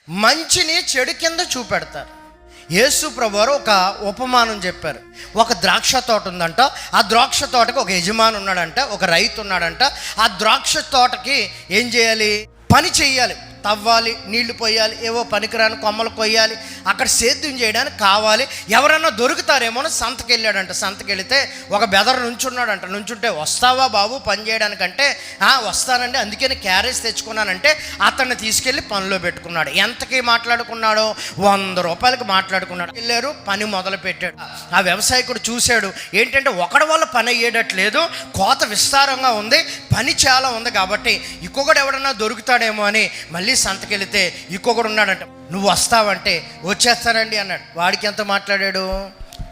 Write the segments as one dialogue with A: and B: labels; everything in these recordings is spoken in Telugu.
A: మంచిని చెడు కింద చూపెడతారు. యేసు ప్రభువారు ఒక ఉపమానం చెప్పారు. ఒక ద్రాక్ష తోట ఉందంట. ఆ ద్రాక్ష తోటకి ఒక యజమాని ఉన్నాడంట, ఒక రైతు ఉన్నాడంట. ఆ ద్రాక్ష తోటకి ఏం చేయాలి? పని చెయ్యాలి, తవ్వాలి, నీళ్లు పోయాలి, ఏవో పనికిరాని కొమ్మలు కొయ్యాలి, అక్కడ సేద్యం చేయడానికి కావాలి. ఎవరన్నా దొరుకుతారేమో అని సంతకి వెళ్ళాడంట. సంతకి వెళితే ఒక బెదర్ నుంచున్నాడంట. నుంచుంటే వస్తావా బాబు పని చేయడానికంటే వస్తానండి, అందుకని క్యారేజ్ తెచ్చుకున్నానంటే అతన్ని తీసుకెళ్ళి పనిలో పెట్టుకున్నాడు. ఎంతకి మాట్లాడుకున్నాడు? 100 రూపాయలకి మాట్లాడుకున్నాడు. వెళ్ళారు, పని మొదలు పెట్టాడు. ఆ వ్యవసాయకుడు చూశాడు, ఏంటంటే ఒకడి వల్ల పని అయ్యేటట్లేదు, కోత విస్తారంగా ఉంది, పని చాలా ఉంది, కాబట్టి ఇంకొకటి ఎవడన్నా దొరుకుతాడేమో అని మళ్ళీ సంతకెళితే ఇంకొకడు ఉన్నాడంట. నువ్వు వస్తావంటే వచ్చేస్తానండి అన్నాడు. వాడికి ఎంత మాట్లాడాడు?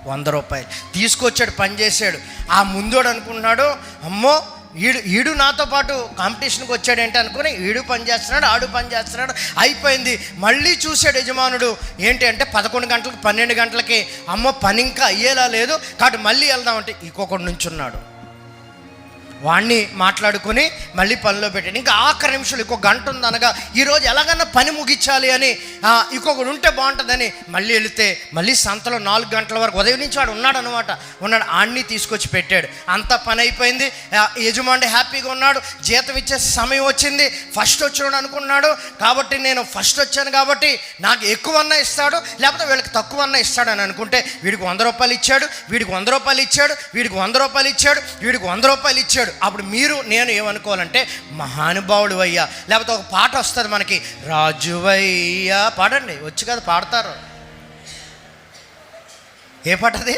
A: 100 రూపాయలు తీసుకొచ్చాడు, పని చేశాడు. ఆ ముందోడు అనుకున్నాడు, అమ్మో ఈడు నాతో పాటు కాంపిటీషన్కి వచ్చాడేంటి అనుకుని ఈడు పని చేస్తున్నాడు, ఆడు పని చేస్తున్నాడు, అయిపోయింది. మళ్ళీ చూశాడు యజమానుడు, ఏంటి అంటే 11 గంటలకి 12 గంటలకి, అమ్మో పని ఇంకా అయ్యేలా లేదు, కాబట్టి మళ్ళీ వెళ్దామంటే ఇంకొకడు నుంచున్నాడు. వాణ్ణి మాట్లాడుకొని మళ్ళీ పనిలో పెట్టాడు. ఇంకా ఆఖరి నిమిషాలు ఇంకో గంట ఉందనగా ఈరోజు ఎలాగన్నా పని ముగించాలి అని ఇంకొకడు ఉంటే బాగుంటుందని మళ్ళీ వెళితే మళ్ళీ సంతలో 4 గంటల వరకు ఉదయం నుంచి వాడు ఉన్నాడు. ఆడిని తీసుకొచ్చి పెట్టాడు. అంతా పని అయిపోయింది. యజమాని హ్యాపీగా ఉన్నాడు. జీతం ఇచ్చే సమయం వచ్చింది. ఫస్ట్ వచ్చినాడు అనుకున్నాడు, కాబట్టి నేను ఫస్ట్ వచ్చాను కాబట్టి నాకు ఎక్కువన్నా ఇస్తాడు, లేకపోతే వీళ్ళకి తక్కువన్నా ఇస్తాడు అని అనుకుంటే వీడికి 100 రూపాయలు ఇచ్చాడు, వీడికి 100 రూపాయలు ఇచ్చాడు, వీడికి 100 రూపాయలు ఇచ్చాడు, వీడికి 100 రూపాయలు ఇచ్చాడు. అప్పుడు మీరు నేను ఏమనుకోవాలంటే మహానుభావుడు అయ్యా, లేకపోతే ఒక పాట వస్తుంది మనకి, రాజువయ్యా, పాడండి, వచ్చి కదా పాడతారు. ఏ పాట అది?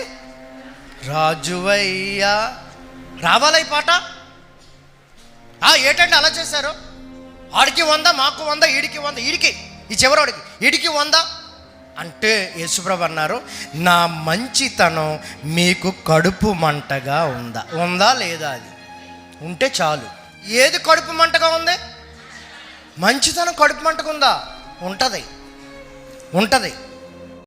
A: రాజువయ్యా, రావాలా ఈ పాట? ఏటంటే అలా చేశారు? ఆడికి 100, మాకు 100, ఈడికి 100, ఈడికి ఈ చివరోడికి ఈడికి 100 అంటే యేసుప్రభు అన్నారు, నా మంచితనం మీకు కడుపు మంటగా ఉందా లేదా? అది ఉంటే చాలు. ఏది కడుపు మంటగా ఉంది? మంచితనం కడుపు మంటగా ఉందా? ఉంటుంది.